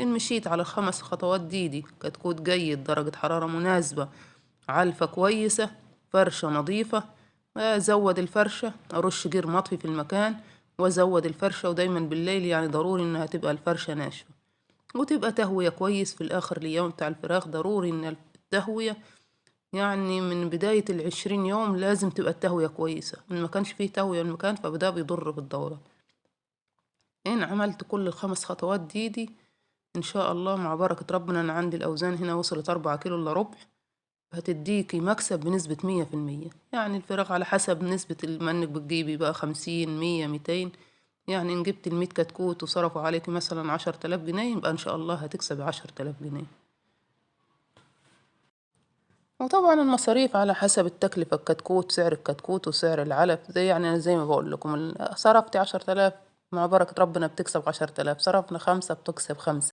إن مشيت على الخمس خطوات دي كتكوت جيد، درجة حرارة مناسبة، علفة كويسة، فرشة نظيفة، أزود الفرشة، أرش جير مطفي في المكان وأزود الفرشة، ودايما بالليل يعني ضروري إنها تبقى الفرشة ناشفة وتبقى تهوية كويس في الآخر اليوم بتاع الفراخ. ضروري إن التهوية يعني من بداية ال20 يوم لازم تبقى التهوية كويسة، إن ما كانش فيه تهوية المكان فده بيضر بالدورة. إن عملت كل الخمس خطوات دي إن شاء الله مع بركة ربنا. أنا عندي الأوزان هنا وصلت 4 كيلو إلا ربع، هتديكي مكسب بنسبة 100%. يعني الفراخ على حسب نسبة ما إنك بتجيبي بقى 50 100 200، يعني إن جبت ال100 كتكوت وصرفوا عليكي مثلا 10 آلاف جنيه يبقى إن شاء الله هتكسبي 10 آلاف جنيه. وطبعا المصاريف على حسب التكلفة، الكتكوت سعر الكتكوت وسعر العلف، زي يعني أنا زي ما بقول لكم صرفتي 10 آلاف مع بركة ربنا بتكسب 10 آلاف، صرفنا 5 بتكسب 5.